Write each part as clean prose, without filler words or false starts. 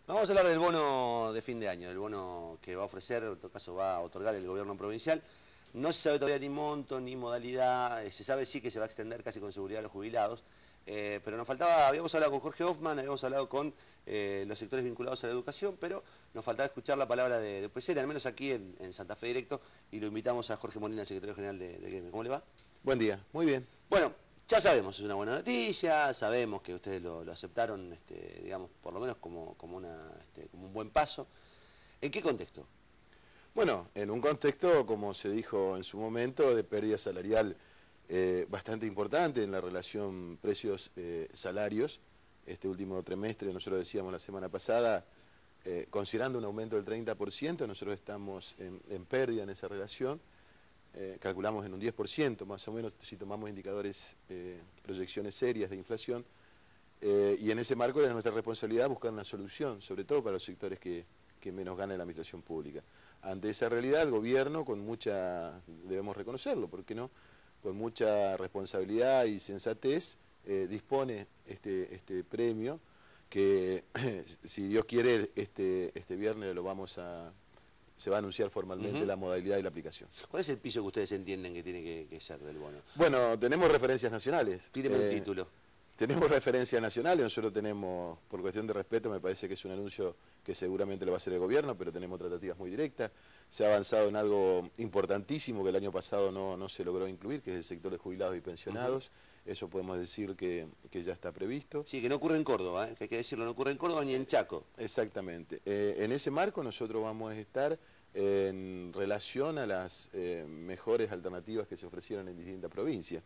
Vamos a hablar del bono de fin de año, del bono que va a ofrecer, en todo caso va a otorgar el gobierno provincial. No se sabe todavía ni monto, ni modalidad, se sabe sí que se va a extender casi con seguridad a los jubilados, pero nos faltaba, habíamos hablado con Jorge Hoffman, habíamos hablado con los sectores vinculados a la educación, pero nos faltaba escuchar la palabra de Pesera, al menos aquí en Santa Fe Directo, y lo invitamos a Jorge Molina, secretario general de Gremio. ¿Cómo le va? Buen día, muy bien. Bueno, ya sabemos, es una buena noticia, sabemos que ustedes lo aceptaron, digamos, por lo menos como un buen paso. ¿En qué contexto? Bueno, en un contexto, como se dijo en su momento, de pérdida salarial bastante importante en la relación precios-salarios. Este último trimestre, nosotros decíamos la semana pasada, considerando un aumento del 30%, nosotros estamos en pérdida en esa relación. Calculamos en un 10% más o menos si tomamos indicadores, proyecciones serias de inflación, y en ese marco es nuestra responsabilidad buscar una solución, sobre todo para los sectores que menos gana en la administración pública. Ante esa realidad el gobierno, con mucha, debemos reconocerlo, ¿por qué no?, con mucha responsabilidad y sensatez, dispone este premio que si Dios quiere este viernes se va a anunciar formalmente la modalidad y la aplicación. ¿Cuál es el piso que ustedes entienden que tiene que ser del bono? Bueno, tenemos referencias nacionales. Tíreme el título. Tenemos referencias nacionales, nosotros tenemos, por cuestión de respeto, me parece que es un anuncio que seguramente lo va a hacer el gobierno, pero tenemos tratativas muy directas. Se ha avanzado en algo importantísimo que el año pasado no se logró incluir, que es el sector de jubilados y pensionados. Eso podemos decir que ya está previsto. Sí, que no ocurre en Córdoba, que hay que decirlo, no ocurre en Córdoba ni en Chaco. Exactamente. En ese marco nosotros vamos a estar en relación a las mejores alternativas que se ofrecieron en distintas provincias.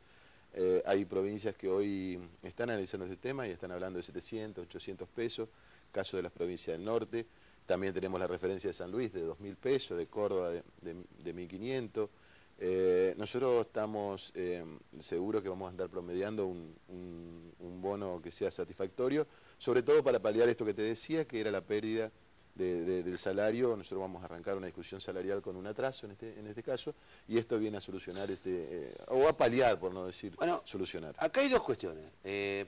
Hay provincias que hoy están analizando este tema y están hablando de 700, 800 pesos, caso de las provincias del norte. También tenemos la referencia de San Luis de 2.000 pesos, de Córdoba de 1.500. Nosotros estamos seguros que vamos a andar promediando un bono que sea satisfactorio, sobre todo para paliar esto que te decía, que era la pérdida del salario. Nosotros vamos a arrancar una discusión salarial con un atraso en este caso, y esto viene a solucionar o a paliar, por no decir solucionar. Acá hay dos cuestiones.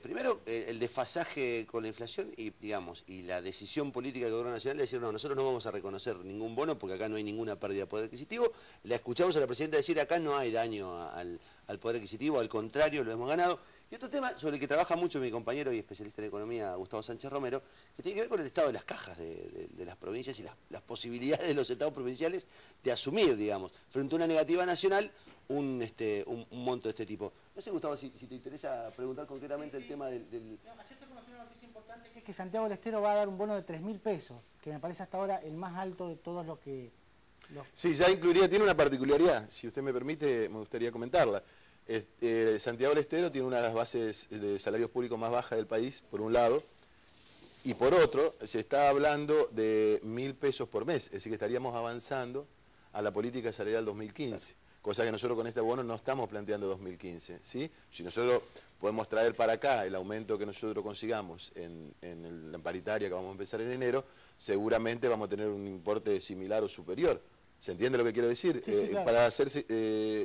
Primero, el desfasaje con la inflación y la decisión política del gobierno nacional de decir, no, nosotros no vamos a reconocer ningún bono porque acá no hay ninguna pérdida de poder adquisitivo. La escuchamos a la presidenta decir, acá no hay daño al poder adquisitivo, al contrario, lo hemos ganado. Y otro tema sobre el que trabaja mucho mi compañero y especialista en economía, Gustavo Sánchez Romero, que tiene que ver con el estado de las cajas de las provincias y las posibilidades de los estados provinciales de asumir, digamos, frente a una negativa nacional, un monto de este tipo. No sé, Gustavo, si te interesa preguntar concretamente el tema del... Ayer se conoció una noticia importante, que es que Santiago del Estero va a dar un bono de 3.000 pesos, que me parece hasta ahora el más alto de todos los que... Sí, ya incluiría, tiene una particularidad, si usted me permite, me gustaría comentarla. Santiago del Estero tiene una de las bases de salarios públicos más bajas del país, por un lado, y por otro, se está hablando de 1.000 pesos por mes, es decir, que estaríamos avanzando a la política salarial 2015, cosa que nosotros con este bono no estamos planteando 2015, ¿sí? Si nosotros podemos traer para acá el aumento que nosotros consigamos en la paritaria que vamos a empezar en enero, seguramente vamos a tener un importe similar o superior. ¿Se entiende lo que quiero decir? Sí, sí, claro. Para ser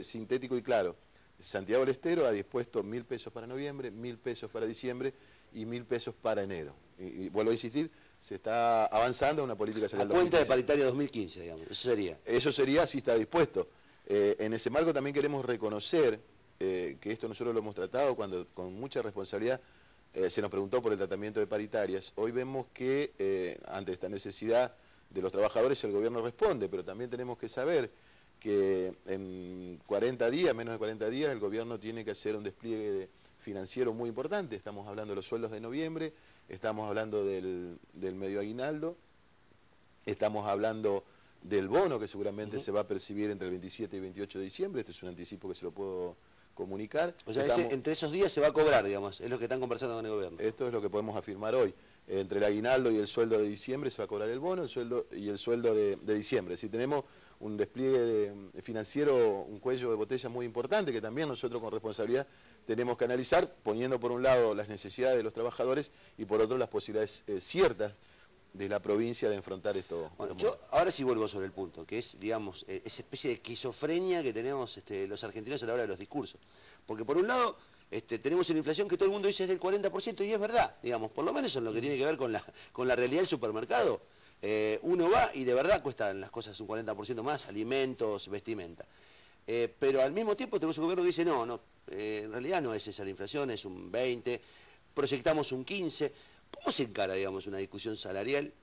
sintético y claro, Santiago del Estero ha dispuesto 1.000 pesos para noviembre, 1.000 pesos para diciembre y 1.000 pesos para enero. Y vuelvo a insistir, se está avanzando a una política salarial. A cuenta de paritaria 2015, digamos, eso sería. Eso sería si está dispuesto. En ese marco también queremos reconocer que esto nosotros lo hemos tratado cuando con mucha responsabilidad se nos preguntó por el tratamiento de paritarias. Hoy vemos que ante esta necesidad de los trabajadores el gobierno responde, pero también tenemos que saber que en 40 días, menos de 40 días, el gobierno tiene que hacer un despliegue financiero muy importante. Estamos hablando de los sueldos de noviembre, estamos hablando del medio aguinaldo, estamos hablando del bono que seguramente se va a percibir entre el 27 y 28 de diciembre. Este es un anticipo que se lo puedo comunicar. O sea, entre esos días se va a cobrar, digamos, es lo que están conversando con el gobierno. Esto es lo que podemos afirmar hoy. Entre el aguinaldo y el sueldo de diciembre se va a cobrar el bono, el sueldo de diciembre. Si tenemos un despliegue financiero, un cuello de botella muy importante, que también nosotros con responsabilidad tenemos que analizar, poniendo por un lado las necesidades de los trabajadores y por otro las posibilidades ciertas de la provincia de enfrentar esto. Bueno, yo ahora sí vuelvo sobre el punto, que es, digamos, esa especie de esquizofrenia que tenemos los argentinos a la hora de los discursos. Porque por un lado, tenemos una inflación que todo el mundo dice es del 40%, y es verdad, digamos, por lo menos en lo que tiene que ver con la realidad del supermercado. Uno va y de verdad cuestan las cosas un 40% más, alimentos, vestimenta. Pero al mismo tiempo tenemos un gobierno que dice, no, en realidad no es esa la inflación, es un 20%, proyectamos un 15%. ¿Cómo se encara, digamos, una discusión salarial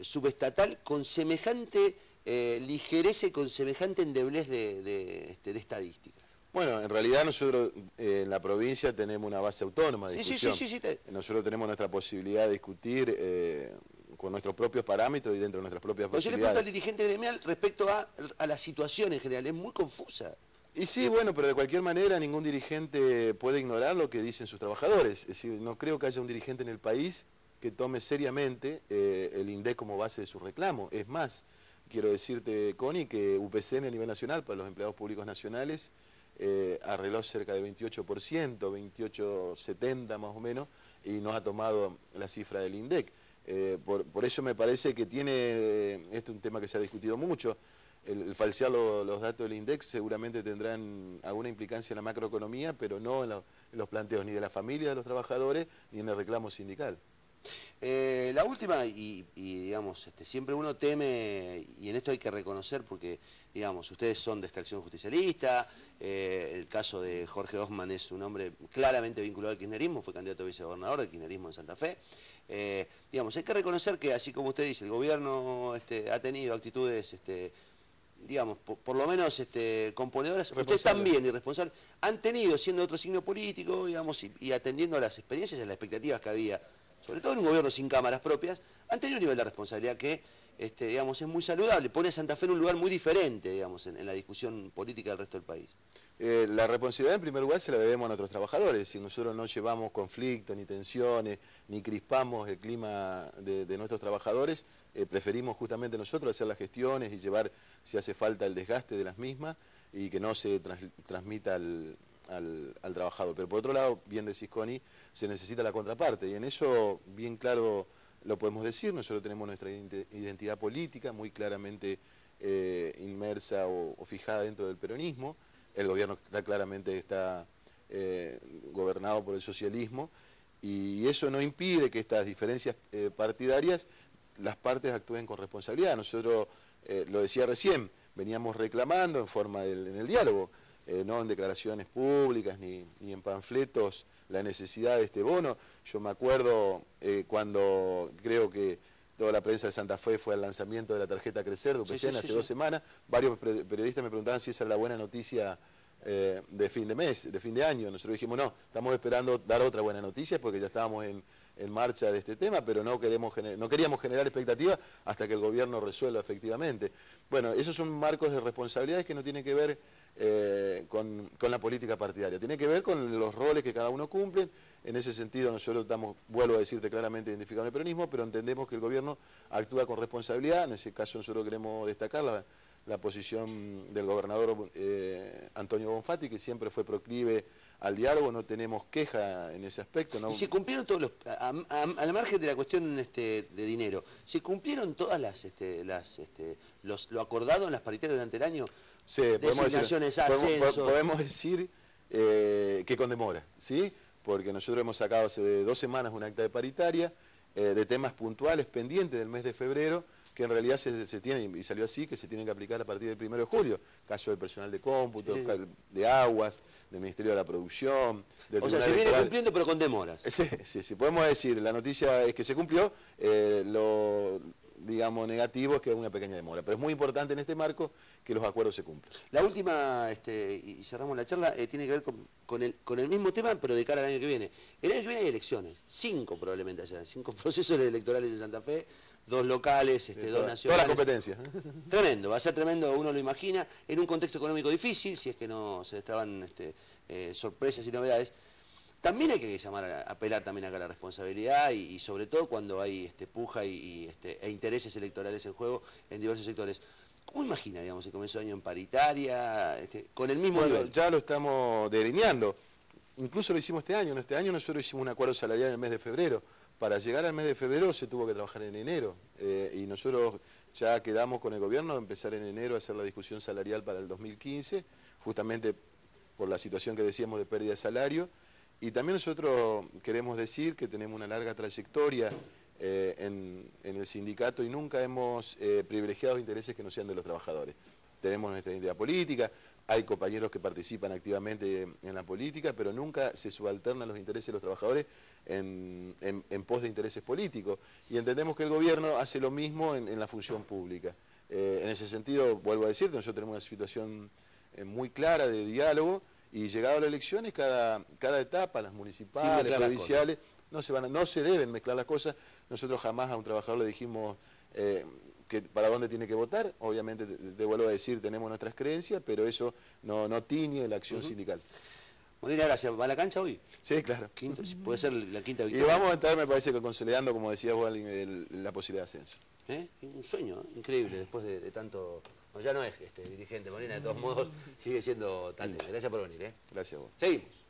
subestatal con semejante ligereza y con semejante endeblez de estadística? Bueno, en realidad nosotros en la provincia tenemos una base autónoma de discusión. Sí. Nosotros tenemos nuestra posibilidad de discutir con nuestros propios parámetros y dentro de nuestras propias Pero yo le posibilidades. pregunto al dirigente gremial respecto a la situación en general, es muy confusa. Y sí, bueno, pero de cualquier manera ningún dirigente puede ignorar lo que dicen sus trabajadores. Es decir, no creo que haya un dirigente en el país que tome seriamente el INDEC como base de su reclamo. Es más, quiero decirte, Connie, que UPCN a nivel nacional, para los empleados públicos nacionales, arregló cerca de 28%, 28,70 más o menos, y nos ha tomado la cifra del INDEC. Por eso me parece que este es un tema que se ha discutido mucho. El falsear los datos del INDEC seguramente tendrán alguna implicancia en la macroeconomía, pero no en los planteos ni de la familia de los trabajadores ni en el reclamo sindical. La última, y digamos, siempre uno teme, y en esto hay que reconocer porque, digamos, ustedes son de extracción justicialista, el caso de Jorge Osman es un hombre claramente vinculado al kirchnerismo, fue candidato a vicegobernador del kirchnerismo en Santa Fe. Digamos, hay que reconocer que, así como usted dice, el gobierno ha tenido actitudes, digamos, por lo menos componedoras, ustedes también, irresponsables, han tenido, siendo otro signo político, digamos, y atendiendo a las experiencias y a las expectativas que había, sobre todo en un gobierno sin cámaras propias, han tenido un nivel de responsabilidad que, digamos, es muy saludable, pone a Santa Fe en un lugar muy diferente, digamos, en la discusión política del resto del país. La responsabilidad en primer lugar se la debemos a nuestros trabajadores. Si nosotros no llevamos conflictos, ni tensiones, ni crispamos el clima de nuestros trabajadores, preferimos justamente nosotros hacer las gestiones y llevar, si hace falta, el desgaste de las mismas y que no se transmita al trabajador. Pero por otro lado, bien decís, Connie, se necesita la contraparte y en eso bien claro lo podemos decir. Nosotros tenemos nuestra identidad política muy claramente inmersa o fijada dentro del peronismo. El gobierno claramente está gobernado por el socialismo y eso no impide que estas diferencias partidarias las partes actúen con responsabilidad. Nosotros, lo decía recién, veníamos reclamando en forma en el diálogo, no en declaraciones públicas ni en panfletos, la necesidad de este bono. Yo me acuerdo cuando creo que toda la prensa de Santa Fe fue al lanzamiento de la tarjeta Crecer de UPCN hace 2 semanas. Varios periodistas me preguntaban si esa era la buena noticia de fin de mes, de fin de año. Nosotros dijimos, no, estamos esperando dar otra buena noticia porque ya estábamos en marcha de este tema, pero no queríamos generar expectativas hasta que el gobierno resuelva efectivamente. Bueno, esos son marcos de responsabilidades que no tienen que ver con la política partidaria, tiene que ver con los roles que cada uno cumple. En ese sentido nosotros estamos, vuelvo a decirte, claramente identificados en el peronismo, pero entendemos que el gobierno actúa con responsabilidad. En ese caso nosotros queremos destacar la posición del gobernador Antonio Bonfatti, que siempre fue proclive al diálogo, no tenemos queja en ese aspecto. ¿No? Y se cumplieron todos al margen de la cuestión de dinero, ¿se cumplieron todas lo acordado en las paritarias durante el año? Sí, designaciones, ascensos. Podemos decir que con demora, ¿sí? Porque nosotros hemos sacado hace 2 semanas un acta de paritaria de temas puntuales pendientes del mes de febrero, que en realidad se tienen, y salió así, que se tienen que aplicar a partir del 1 de julio. Caso del personal de cómputo, de aguas, del Ministerio de la Producción. O sea, se viene cumpliendo pero con demoras. Sí, podemos decir, la noticia es que se cumplió, lo digamos negativo es que hay una pequeña demora, pero es muy importante en este marco que los acuerdos se cumplan. La última, y cerramos la charla, tiene que ver con el mismo tema, pero de cara al año que viene. El año que viene hay elecciones, 5 probablemente allá, 5 procesos electorales en Santa Fe, 2 locales, 2 nacionales. Todas las competencias. Tremendo, va a ser tremendo, uno lo imagina, en un contexto económico difícil, si es que no se estaban sorpresas y novedades. También hay que apelar también acá a la responsabilidad y sobre todo cuando hay puja e intereses electorales en juego en diversos sectores. ¿Cómo imagina, digamos, el comienzo de año en paritaria, con el mismo nivel? Ya lo estamos delineando. Incluso lo hicimos este año. En este año nosotros hicimos un acuerdo salarial en el mes de febrero. Para llegar al mes de febrero se tuvo que trabajar en enero. Y nosotros ya quedamos con el gobierno a empezar en enero a hacer la discusión salarial para el 2015, justamente por la situación que decíamos de pérdida de salario. Y también nosotros queremos decir que tenemos una larga trayectoria en el sindicato y nunca hemos privilegiado intereses que no sean de los trabajadores. Tenemos nuestra identidad política, hay compañeros que participan activamente en la política, pero nunca se subalternan los intereses de los trabajadores en pos de intereses políticos. Y entendemos que el gobierno hace lo mismo en la función pública. En ese sentido, vuelvo a decirte, nosotros tenemos una situación muy clara de diálogo y llegado a las elecciones, cada etapa, las municipales, provinciales, no se deben mezclar las cosas. Nosotros jamás a un trabajador le dijimos que para dónde tiene que votar. Obviamente, te vuelvo a decir, tenemos nuestras creencias, pero eso no tiñe la acción sindical. Molina, gracias. ¿Va a la cancha hoy? Sí, claro. Puede ser la quinta Y victoria. vamos a estar, me parece que consolidando, como decías vos, la posibilidad de ascenso. Un sueño increíble después de tanto... No, ya no es dirigente, Molina, de todos modos sigue siendo tal. Gracias por venir. Gracias a vos. Seguimos.